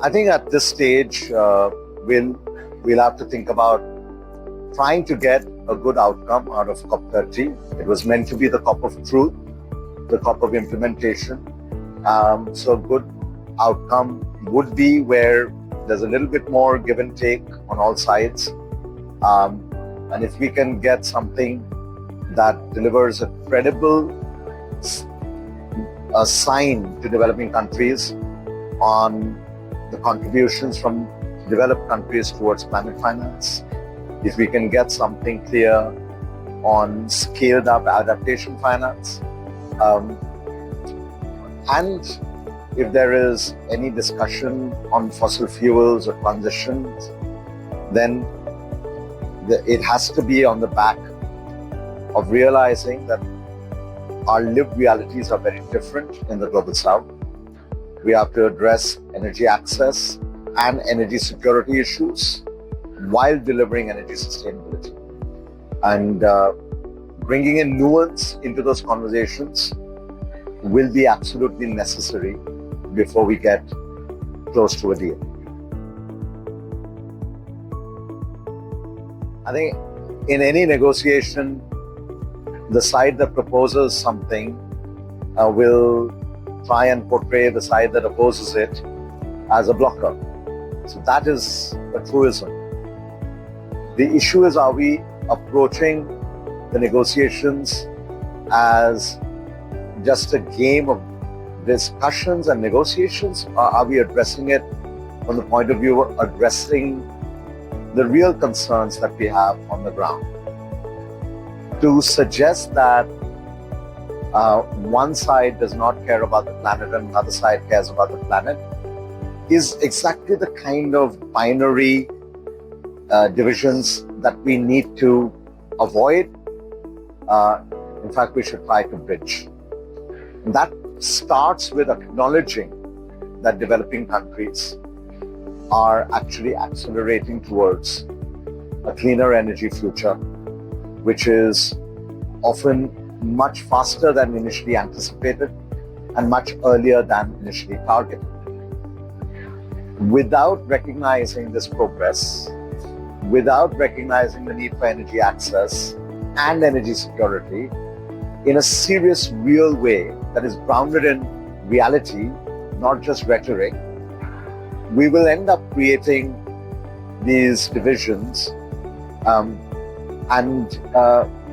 I think at this stage, we'll have to think about trying to get a good outcome out of COP30. It was meant to be the COP of truth, the COP of implementation. So a good outcome would be where there's a little bit more give and take on all sides. And if we can get something that delivers a credible sign to developing countries on the contributions from developed countries towards climate finance, if we can get something clear on scaled up adaptation finance, and if there is any discussion on fossil fuels or transitions, then it has to be on the back of realizing that our lived realities are very different in the global south. We have to address energy access and energy security issues while delivering energy sustainability. And bringing in nuance into those conversations will be absolutely necessary before we get close to a deal. I think in any negotiation, the side that proposes something will try and portray the side that opposes it as a blocker. So that is a truism. The issue is, are we approaching the negotiations as just a game of discussions and negotiations, or are we addressing it from the point of view of addressing the real concerns that we have on the ground? To suggest that one side does not care about the planet and another side cares about the planet is exactly the kind of binary divisions that we need to avoid. In fact, we should try to bridge. And that starts with acknowledging that developing countries are actually accelerating towards a cleaner energy future, which is often much faster than initially anticipated and much earlier than initially targeted. Without recognizing this progress, without recognizing the need for energy access and energy security in a serious, real way that is grounded in reality, not just rhetoric, we will end up creating these divisions and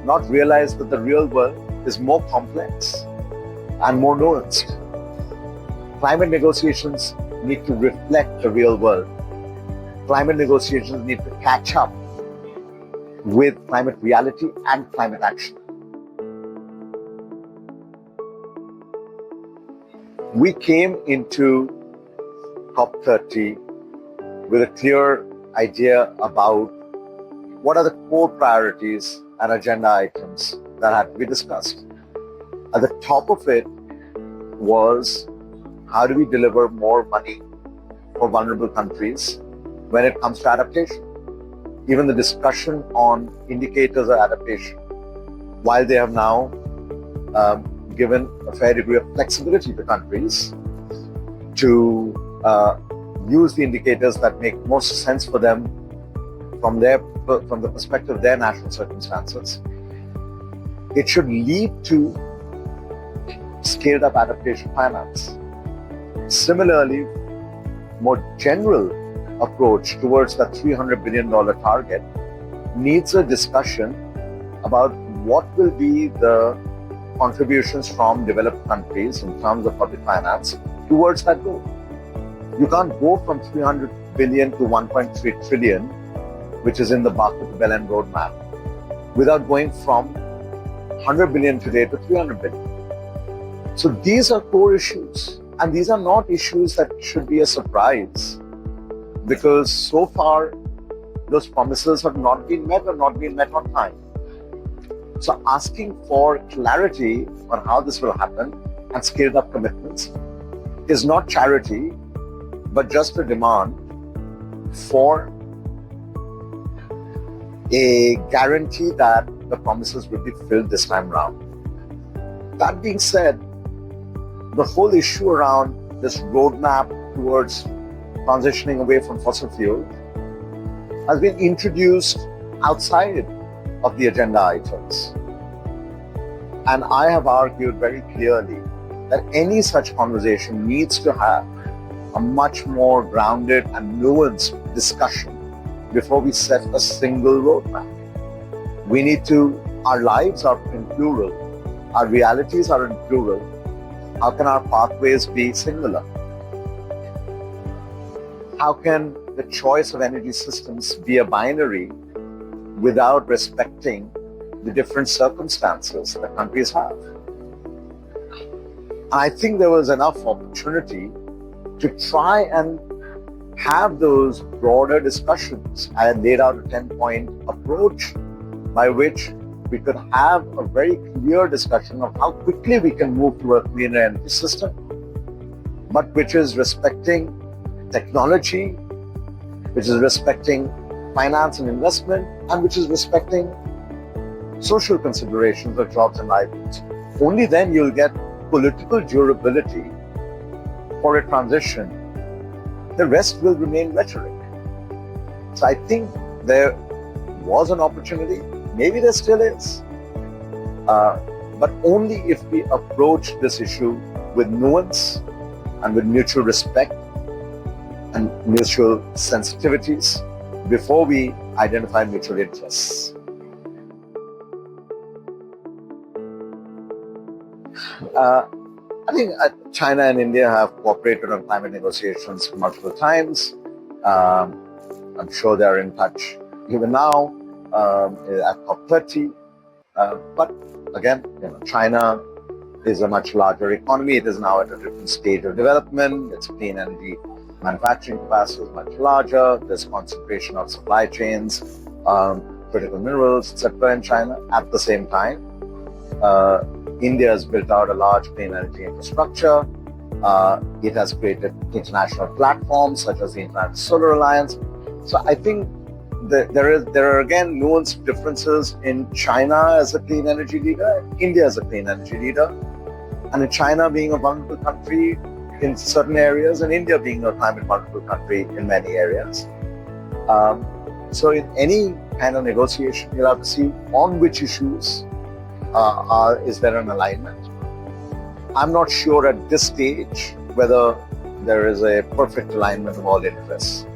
not realize that the real world is more complex and more nuanced. Climate negotiations need to reflect the real world. Climate negotiations need to catch up with climate reality and climate action. We came into COP30 with a clear idea about what are the core priorities and agenda items that had to be discussed. At the top of it was, how do we deliver more money for vulnerable countries when it comes to adaptation? Even the discussion on indicators of adaptation, while they have now given a fair degree of flexibility to countries to use the indicators that make most sense for them from the perspective of their national circumstances, it should lead to scaled up adaptation finance. Similarly, more general approach towards the $300 billion target needs a discussion about what will be the contributions from developed countries in terms of public finance towards that goal. You can't go from 300 billion to 1.3 trillion, which is in the Barker to Belen roadmap, without going from 100 billion today to 300 billion. So these are core issues, and these are not issues that should be a surprise, because so far those promises have not been met or not been met on time. So asking for clarity on how this will happen and scaled up commitments is not charity, but just a demand for a guarantee that the promises will be filled this time round. That being said, the whole issue around this roadmap towards transitioning away from fossil fuel has been introduced outside of the agenda items. And I have argued very clearly that any such conversation needs to have a much more grounded and nuanced discussion before we set a single roadmap. We need to, our lives are in plural, our realities are in plural. How can our pathways be singular? How can the choice of energy systems be a binary without respecting the different circumstances that countries have? I think there was enough opportunity to try and have those broader discussions. I had laid out a 10-point approach by which we could have a very clear discussion of how quickly we can move to a cleaner energy system, but which is respecting technology, which is respecting finance and investment, and which is respecting social considerations of jobs and livelihoods. Only then you'll get political durability for a transition. The rest will remain rhetoric. So I think there was an opportunity, maybe there still is, but only if we approach this issue with nuance and with mutual respect and mutual sensitivities before we identify mutual interests. I think China and India have cooperated on climate negotiations multiple times. I'm sure they're in touch even now at COP30. But again, China is a much larger economy. It is now at a different stage of development. Its clean energy manufacturing capacity is much larger. There's concentration of supply chains, critical minerals, etc. in China. At the same time, India has built out a large clean energy infrastructure. It has created international platforms such as the International Solar Alliance. So I think there are again nuanced differences in China as a clean energy leader, India as a clean energy leader, and in China being a vulnerable country in certain areas, and India being a climate vulnerable country in many areas. So in any kind of negotiation, you'll have to see on which issues is there an alignment. I'm not sure at this stage whether there is a perfect alignment of all interests.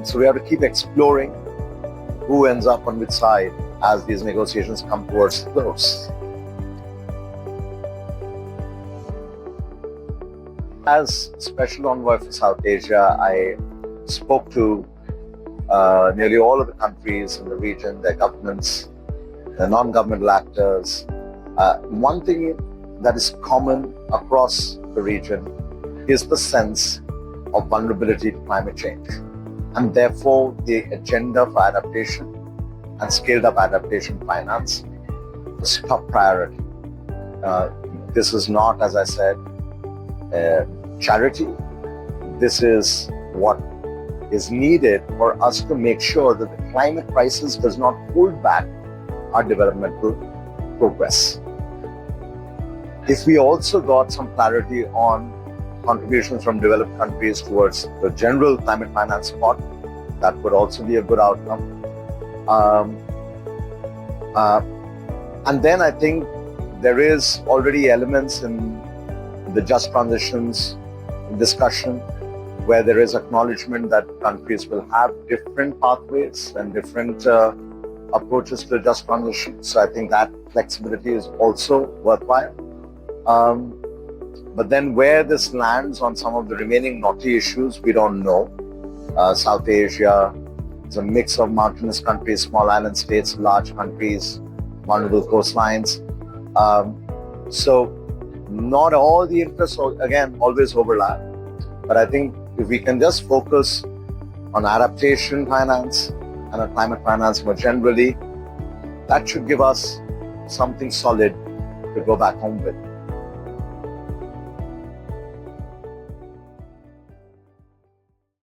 So we have to keep exploring who ends up on which side as these negotiations come towards the close. As Special Envoy for South Asia, I spoke to nearly all of the countries in the region, their governments, the non-governmental actors. One thing that is common across the region is the sense of vulnerability to climate change, and therefore the agenda for adaptation and scaled up adaptation finance is top priority. This is not, as I said, charity. This is what is needed for us to make sure that the climate crisis does not hold back our developmental progress. If we also got some clarity on contributions from developed countries towards the general climate finance pot, that would also be a good outcome. And then I think there is already elements in the just transitions discussion where there is acknowledgement that countries will have different pathways and different approaches to just transition. So I think that flexibility is also worthwhile. But then where this lands on some of the remaining knotty issues, we don't know. South Asia is a mix of mountainous countries, small island states, large countries, vulnerable coastlines. So not all the interests, again, always overlap. But I think if we can just focus on adaptation finance and on climate finance more generally, that should give us something solid to go back home with.